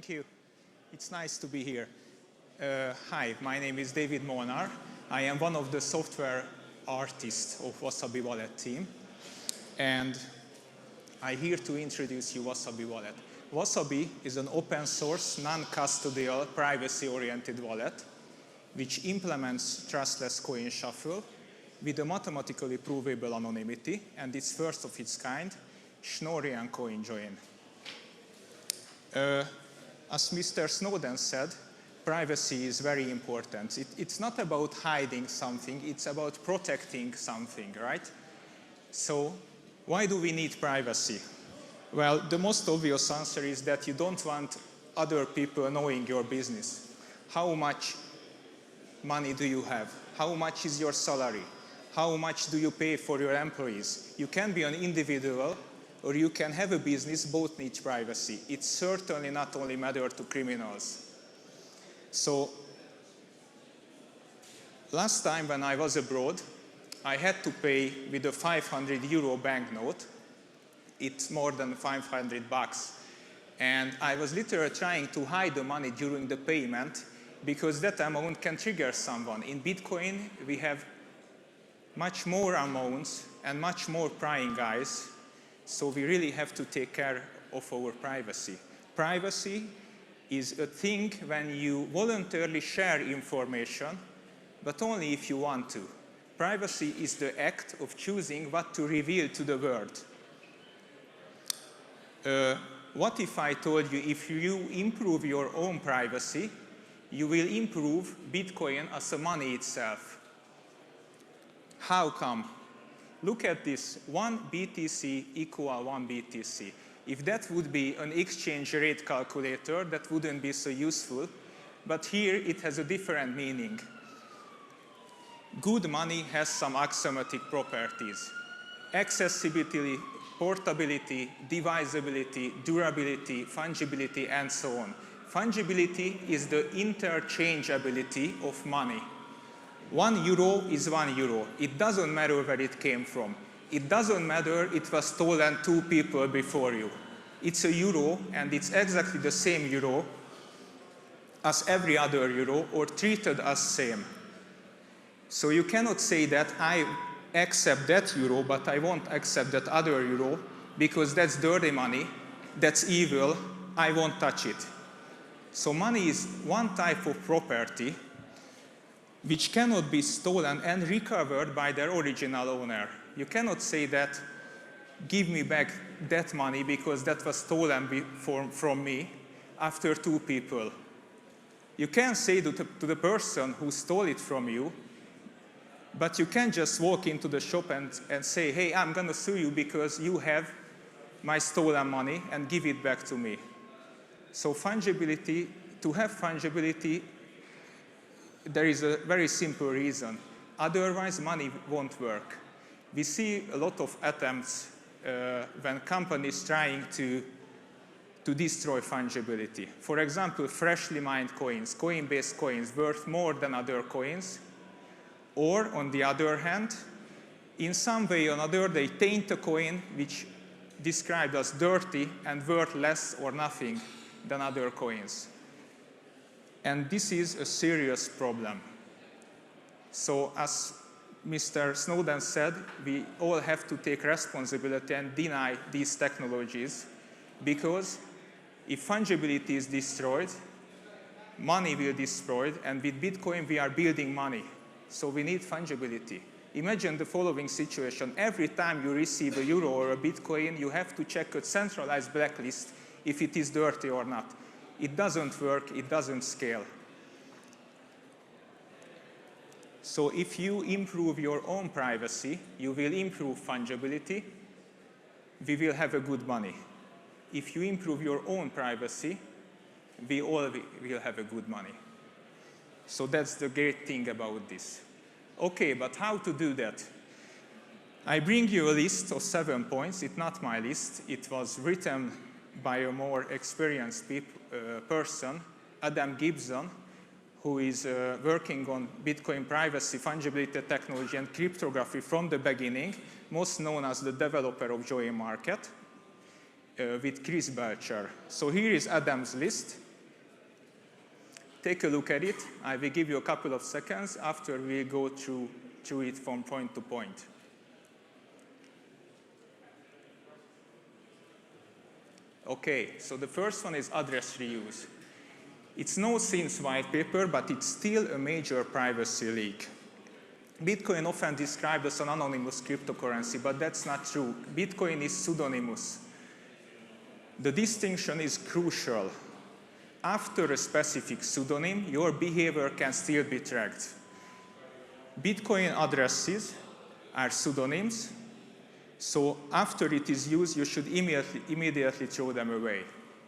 Thank you. It's nice to be here. Hi, my name is Dávid Molnár. I am one of the software artists of Wasabi Wallet team. And I'm here to introduce you Wasabi Wallet. Wasabi is an open source, non-custodial, privacy-oriented wallet which implements trustless coin shuffle with a mathematically provable anonymity, and it's first of its kind, Schnorrian CoinJoin. As Mr. Snowden said, privacy is very important. It's not about hiding something, it's about protecting something, right? So why do we need privacy? Well, the most obvious answer is that you don't want other people knowing your business. How much money do you have? How much is your salary? How much do you pay for your employees? You can be an individual or you can have a business, both need privacy. It's certainly not only matter to criminals. So, last time when I was abroad, I had to pay with a 500 euro banknote. It's more than 500 bucks. And I was literally trying to hide the money during the payment because that amount can trigger someone. In Bitcoin, we have much more amounts and much more prying eyes. So we really have to take care of our privacy. Privacy is a thing when you voluntarily share information, but only if you want to. Privacy is the act of choosing what to reveal to the world. What if I told you if you improve your own privacy, you will improve Bitcoin as a money itself? How come? Look at this, 1 BTC equal 1 BTC. If that would be an exchange rate calculator, that wouldn't be so useful. But here it has a different meaning. Good money has some axiomatic properties. Accessibility, portability, divisibility, durability, fungibility, and so on. Fungibility is the interchangeability of money. 1 euro is 1 euro. It doesn't matter where it came from. It doesn't matter it was stolen 2 people before you. It's a euro, and it's exactly the same euro as every other euro, or treated as same. So you cannot say that I accept that euro, but I won't accept that other euro, because that's dirty money, that's evil, I won't touch it. So money is one type of property which cannot be stolen and recovered by their original owner. You cannot say that, give me back that money because that was stolen from me after 2 people. You can say to the person who stole it from you, but you can't just walk into the shop and say, hey, I'm going to sue you because you have my stolen money and give it back to me. So fungibility, to have fungibility, there is a very simple reason. Otherwise, money won't work. We see a lot of attempts when companies trying to destroy fungibility. For example, freshly mined coins, coin-based coins worth more than other coins. Or, on the other hand, in some way or another, they taint a coin which described as dirty and worth less or nothing than other coins. And this is a serious problem. So as Mr. Snowden said, we all have to take responsibility and deny these technologies, because if fungibility is destroyed, money will be destroyed, and with Bitcoin we are building money. So we need fungibility. Imagine the following situation. Every time you receive a euro or a Bitcoin, you have to check a centralized blacklist if it is dirty or not. It doesn't work, it doesn't scale. So if you improve your own privacy, you will improve fungibility, we will have a good money. If you improve your own privacy, we all will have a good money. So that's the great thing about this. Okay, but how to do that? I bring you a list of 7 points. It's not my list. It was written by a more experienced person, Adam Gibson, who is working on Bitcoin privacy, fungibility technology, and cryptography from the beginning, most known as the developer of Join Market, with Chris Belcher. So here is Adam's list. take a look at it. I will give you a couple of seconds after we go through it from point to point. Okay, so the first one is address reuse. It's no since white paper, but it's still a major privacy leak. Bitcoin often described as an anonymous cryptocurrency, but that's not true. Bitcoin is pseudonymous. The distinction is crucial. After a specific pseudonym, your behavior can still be tracked. Bitcoin addresses are pseudonyms, so after it is used, you should immediately throw them away.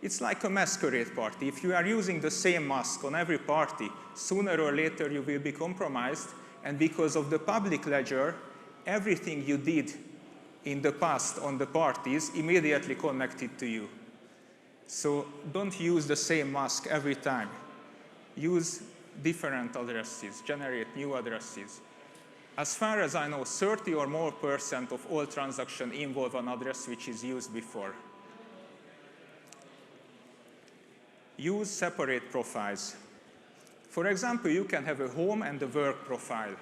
It's like a masquerade party. If you are using the same mask on every party, sooner or later you will be compromised, and because of the public ledger, everything you did in the past on the parties immediately connected to you. So don't use the same mask every time. Use different addresses, generate new addresses. As far as I know, 30% or more of all transactions involve an address which is used before. Use separate profiles. For example, you can have a home and a work profile.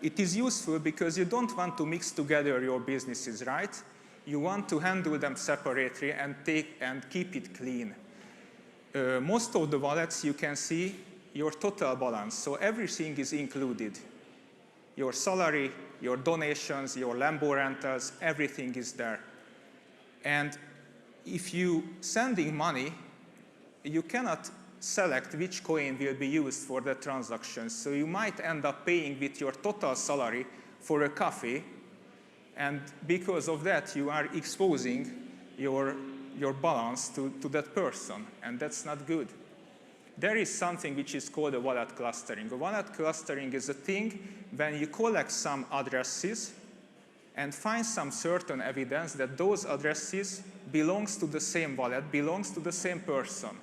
It is useful because you don't want to mix together your businesses, right? You want to handle them separately and keep it clean. Most of the wallets you can see your total balance, so everything is included. Your salary, your donations, your Lambo rentals, everything is there. And if you sending money, you cannot select which coin will be used for the transaction. So you might end up paying with your total salary for a coffee, and because of that, you are exposing your balance to that person, and that's not good. There is something which is called a wallet clustering. A wallet clustering is a thing when you collect some addresses and find some certain evidence that those addresses belongs to the same wallet, belongs to the same person.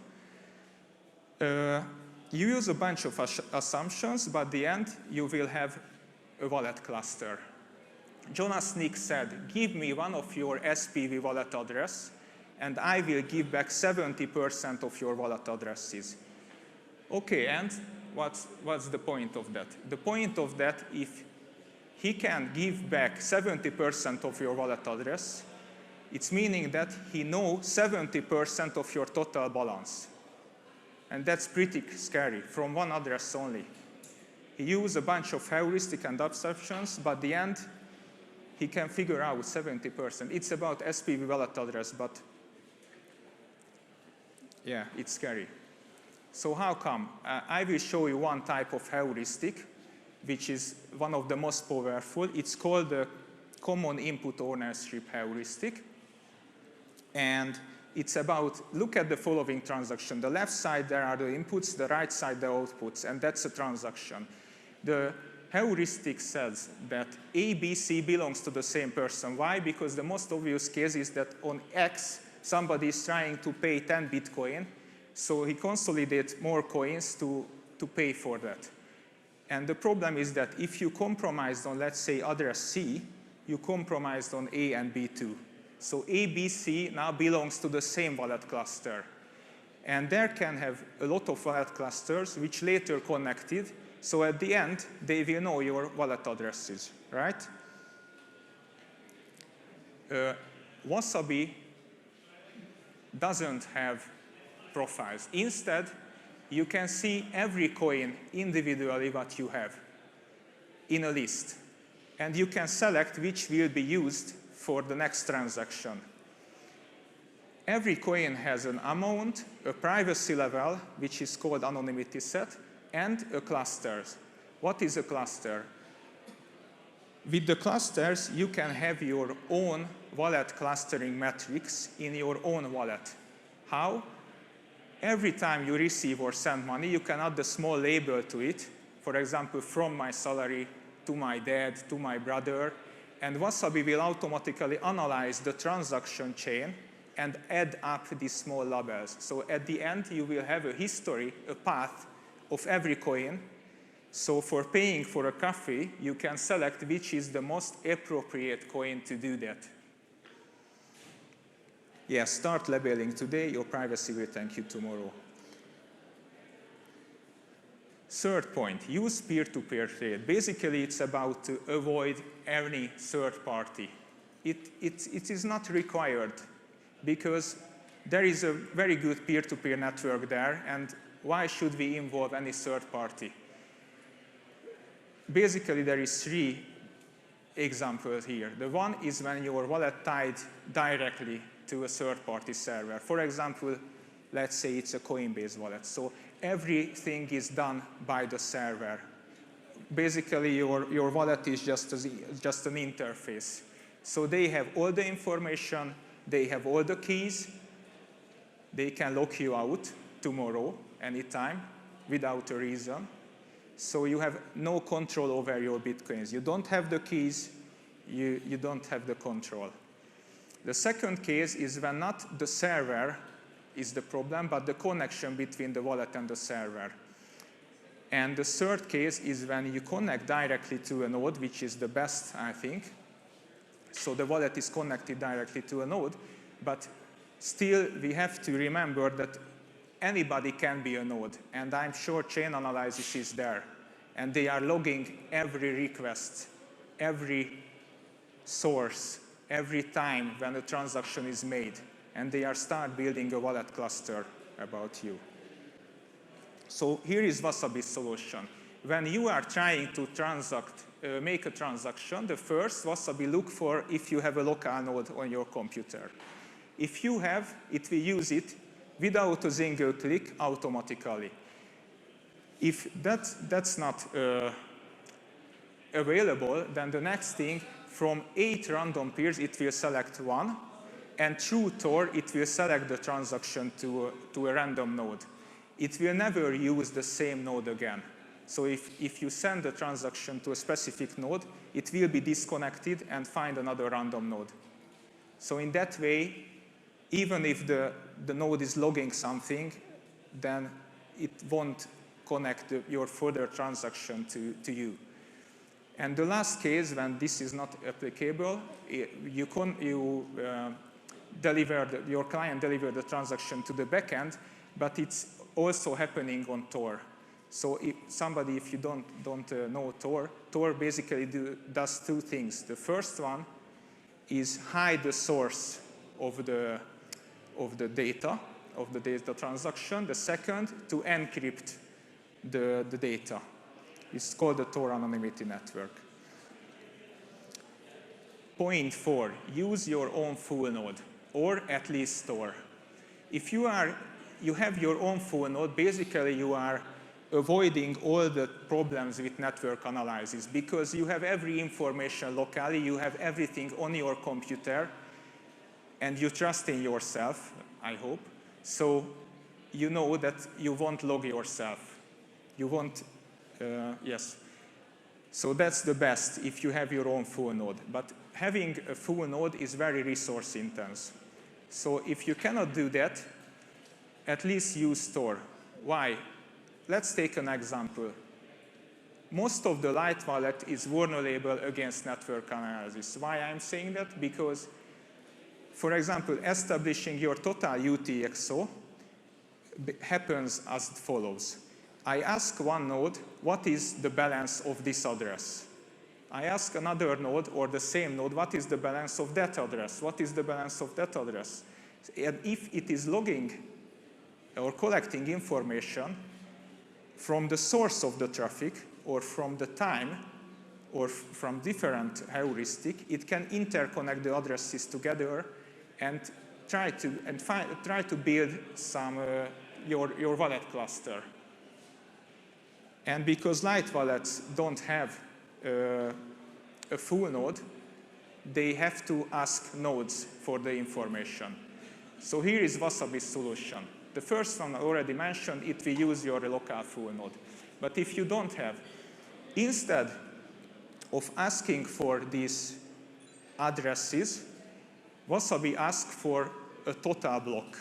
You use a bunch of assumptions, but at the end, you will have a wallet cluster. Jonas Nick said, give me one of your SPV wallet address, and I will give back 70% of your wallet addresses. Okay, and what's the point of that? The point of that, if he can give back 70% of your wallet address, it's meaning that he knows 70% of your total balance. And that's pretty scary, from one address only. He used a bunch of heuristic and assumptions, but at the end, he can figure out 70%. It's about SPV wallet address, but yeah, it's scary. So how come? I will show you one type of heuristic, which is one of the most powerful. It's called the common input ownership heuristic. And it's about, look at the following transaction. The left side, there are the inputs, the right side, the outputs, and that's a transaction. The heuristic says that A, B, C belongs to the same person. Why? Because the most obvious case is that on X, somebody is trying to pay 10 Bitcoin, so he consolidates more coins to pay for that. And the problem is that if you compromised on, let's say, address C, you compromised on A and B too. So A, B, C now belongs to the same wallet cluster. And there can have a lot of wallet clusters which later connected, so at the end, they will know your wallet addresses, right? Wasabi doesn't have profiles. Instead, you can see every coin individually what you have in a list. And you can select which will be used for the next transaction. Every coin has an amount, a privacy level, which is called anonymity set, and a cluster. What is a cluster? With the clusters, you can have your own wallet clustering metrics in your own wallet. How? Every time you receive or send money, you can add a small label to it. For example, from my salary to my dad, to my brother. And Wasabi will automatically analyze the transaction chain and add up these small labels. So at the end, you will have a history, a path of every coin. So for paying for a coffee, you can select which is the most appropriate coin to do that. Yes, start labeling today. Your privacy will thank you tomorrow. Third point, use peer-to-peer trade. Basically, it's about to avoid any third party. It is not required because there is a very good peer-to-peer network there, and why should we involve any third party? Basically, there is three examples here. The one is when your wallet tied directly to a third-party server. For example, let's say it's a Coinbase wallet. So everything is done by the server. Basically, your wallet is just an interface. So they have all the information, they have all the keys, they can lock you out tomorrow, anytime, without a reason. So you have no control over your Bitcoins. You don't have the keys, you don't have the control. The second case is when not the server is the problem, but the connection between the wallet and the server. And the third case is when you connect directly to a node, which is the best, I think. So the wallet is connected directly to a node, but still we have to remember that anybody can be a node, and I'm sure chain analysis is there. And they are logging every request, every source, every time when a transaction is made. And they are start building a wallet cluster about you. So here is Wasabi's solution. When you are trying to make a transaction, the first Wasabi look for if you have a local node on your computer. If you have, it will use it without a single click automatically. If that's not available, then the next thing, from 8 random pairs, it will select one, and through Tor, it will select the transaction to a random node. It will never use the same node again. So if you send the transaction to a specific node, it will be disconnected and find another random node. So in that way, even if the node is logging something, then it won't connect your further transaction to you. And the last case, when this is not applicable, your client delivered the transaction to the backend, but it's also happening on Tor. So if you don't know Tor, Tor basically does two things. The first one is hide the source of the data transaction. The second, to encrypt the data. It's called the Tor anonymity network. Point 4, use your own full node, or at least Tor. If you have your own full node, basically you are avoiding all the problems with network analysis because you have every information locally, you have everything on your computer, and you trust in yourself, I hope. So you know that you won't log yourself. You won't, yes. So that's the best if you have your own full node. But having a full node is very resource intense. So if you cannot do that, at least use Tor. Why? Let's take an example. Most of the light wallet is vulnerable against network analysis. Why I'm saying that? Because, for example, establishing your total UTXO happens as follows. I ask one node, what is the balance of this address? I ask another node, or the same node, what is the balance of that address? What is the balance of that address? And if it is logging or collecting information from the source of the traffic, or from the time, or from different heuristic, it can interconnect the addresses together and try to build some your wallet cluster. And because light wallets don't have a full node, they have to ask nodes for the information. So here is Wasabi's solution. The first one I already mentioned, it will use your local full node. But if you don't have, instead of asking for these addresses, Wasabi asks for a total block.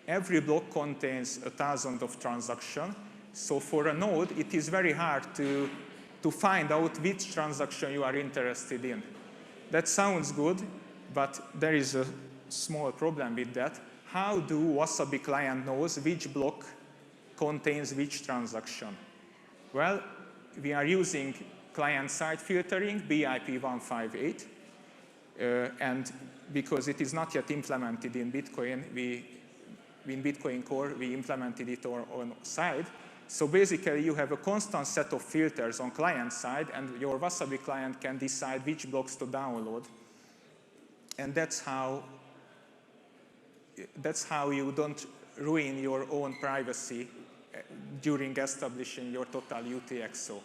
Every block contains 1,000 of transactions. So for a node, it is very hard to find out which transaction you are interested in. That sounds good, but there is a small problem with that. How do Wasabi client knows which block contains which transaction? Well, we are using client-side filtering, BIP158, and because it is not yet implemented in Bitcoin, in Bitcoin Core, we implemented it on side. So basically, you have a constant set of filters on client side, and your Wasabi client can decide which blocks to download. And that's how you don't ruin your own privacy during establishing your total UTXO.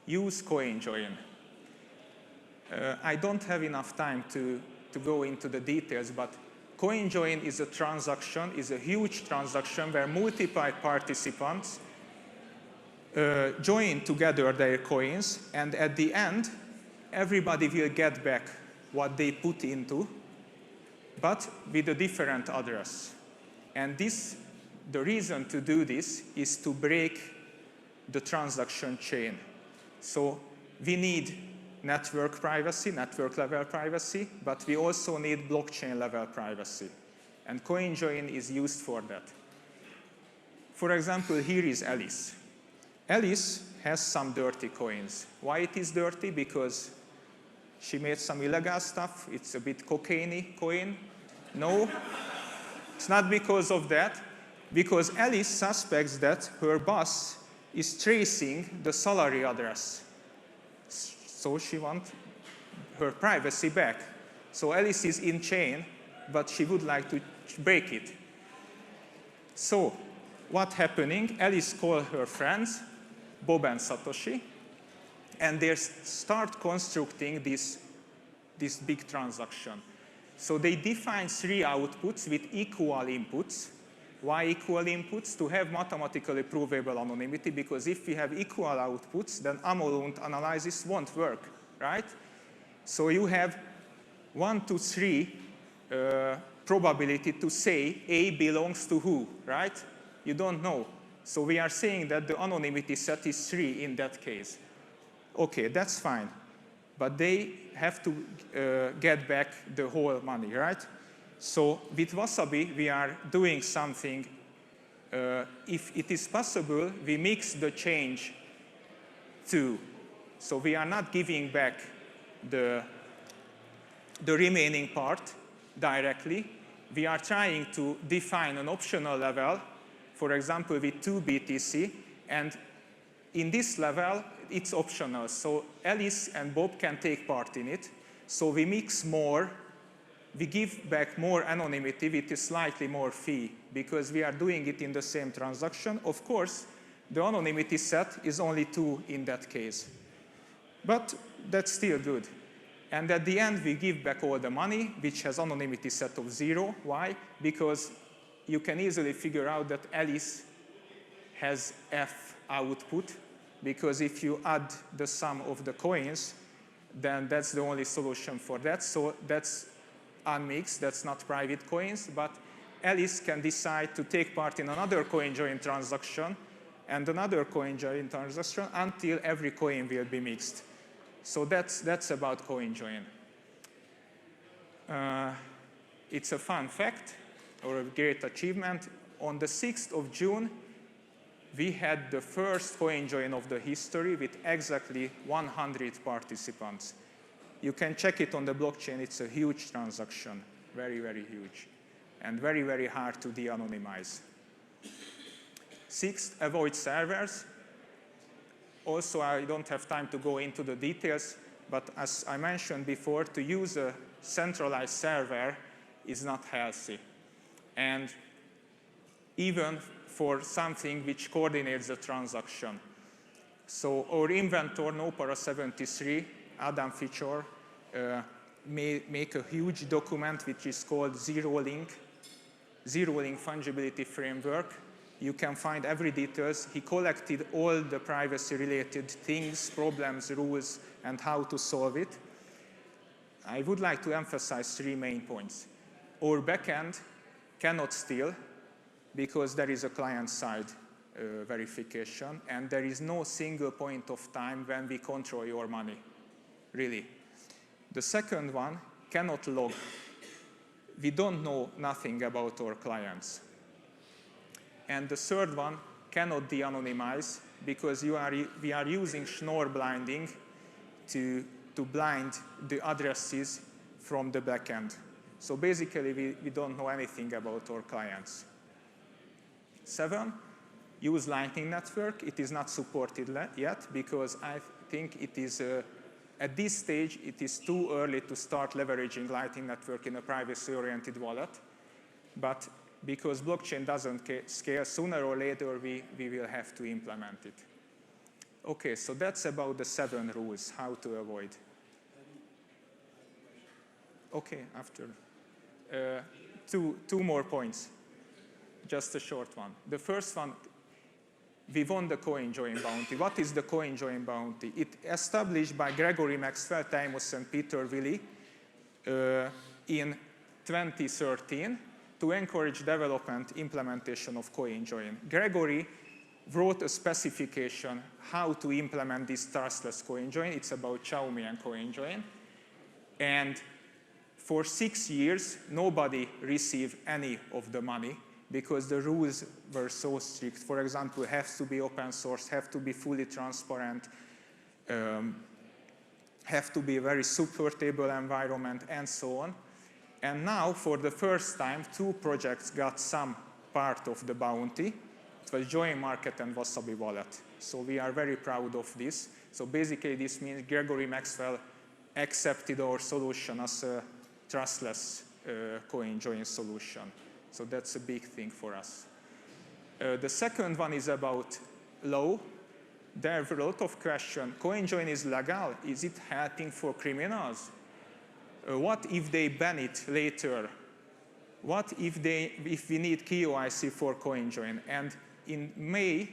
Use CoinJoin. I don't have enough time to go into the details, but CoinJoin is a transaction, is a huge transaction where multiple participants join together their coins, and at the end, everybody will get back what they put into, but with a different address. And the reason to do this is to break the transaction chain. So we need network privacy, network level privacy, but we also need blockchain level privacy. And CoinJoin is used for that. For example, here is Alice. Alice has some dirty coins. Why it is dirty? Because she made some illegal stuff. It's a bit cocaine-y coin. No, it's not because of that. Because Alice suspects that her boss is tracing the salary address. So she wants her privacy back. So Alice is in chain, but she would like to break it. So what's happening? Alice calls her friends, Bob and Satoshi, and they start constructing this big transaction. So they define 3 outputs with equal inputs. Why equal inputs? To have mathematically provable anonymity, because if we have equal outputs, then Amolund analysis won't work, right? So you have 1 to 3 probability to say A belongs to who, right? You don't know. So we are saying that the anonymity set is 3 in that case. Okay, that's fine. But they have to get back the whole money, right? So with Wasabi, we are doing something. If it is possible, we mix the change too. So we are not giving back the remaining part directly. We are trying to define an optional level, for example, with 2 BTC. And in this level, it's optional. So Alice and Bob can take part in it. So we mix more. We give back more anonymity with a slightly more fee, because we are doing it in the same transaction. Of course, the anonymity set is only 2 in that case. But that's still good. And at the end, we give back all the money, which has anonymity set of 0. Why? Because you can easily figure out that Alice has F output, because if you add the sum of the coins, then that's the only solution for that. So that's unmixed, that's not private coins, but Alice can decide to take part in another CoinJoin transaction and another CoinJoin transaction until every coin will be mixed. So that's about CoinJoin. It's a fun fact, or a great achievement. On the 6th of June, we had the first CoinJoin of the history with exactly 100 participants. You can check it on the blockchain. It's a huge transaction, very, very huge, and very, very hard to de-anonymize. 6th, avoid servers. Also, I don't have time to go into the details, but as I mentioned before, to use a centralized server is not healthy. And even for something which coordinates the transaction. So our inventor, Nopara73, Adam Fichor, make a huge document which is called Zero-Link Fungibility Framework. You can find every details. He collected all the privacy-related things, problems, rules, and how to solve it. I would like to emphasize 3 main points. Our backend cannot steal, because there is a client-side verification, and there is no single point of time when we control your money, really. The second one, cannot log. We don't know nothing about our clients. And the third one, cannot de-anonymize because we are using Schnorr blinding to blind the addresses from the backend. So basically, we don't know anything about our clients. 7, use Lightning Network. It is not supported yet because I think it is, at this stage, it is too early to start leveraging Lightning Network in a privacy-oriented wallet. But because blockchain doesn't scale, sooner or later, we will have to implement it. OK, so that's about the 7 rules, how to avoid. OK, after. 2 more points, just a short one. The first one, we won the CoinJoin bounty. What is the CoinJoin bounty? It established by Gregory Maxwell, Timus, and Peter Willey in 2013 to encourage development implementation of CoinJoin. Gregory wrote a specification how to implement this trustless CoinJoin. It's about Xiaomi and CoinJoin. And for 6 years, nobody received any of the money because the rules were so strict. For example, has to be open source, have to be fully transparent, have to be a very supportable environment, and so on. And now, for the first time, 2 projects got some part of the bounty. It was Join Market and Wasabi Wallet. So we are very proud of this. So basically, this means Gregory Maxwell accepted our solution as a trustless CoinJoin solution. So that's a big thing for us. The second one is about law. There were a lot of questions. CoinJoin is legal. Is it helping for criminals? What if they ban it later? What if we need KYC for CoinJoin? And in May,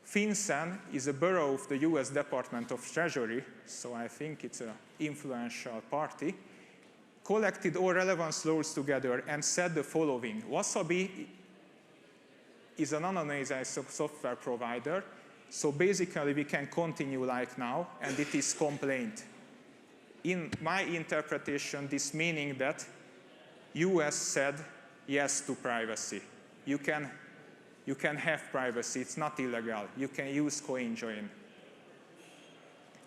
FinCEN is a borough of the US Department of Treasury, so I think it's an influential party, collected all relevant laws together and said the following. Wasabi is an anonymized software provider, so basically we can continue like now, and it is complaint. In my interpretation, this meaning that US said yes to privacy. You can have privacy. It's not illegal. You can use CoinJoin.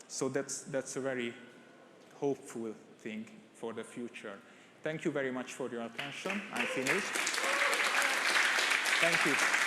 So that's a very hopeful thing for the future. Thank you very much for your attention. I'm finished. Thank you.